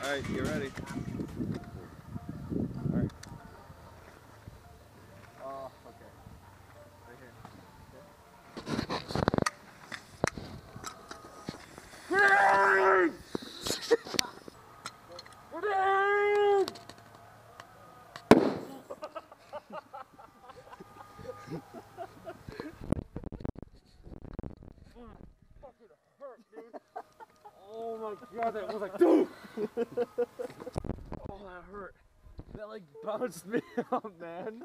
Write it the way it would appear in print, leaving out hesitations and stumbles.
Alright, get ready. Alright. Oh, okay. Right here. Okay. Grenade! Fucking hurt, dude. Oh my god, that was like, dude! Oh, that hurt. That like bounced me up, man.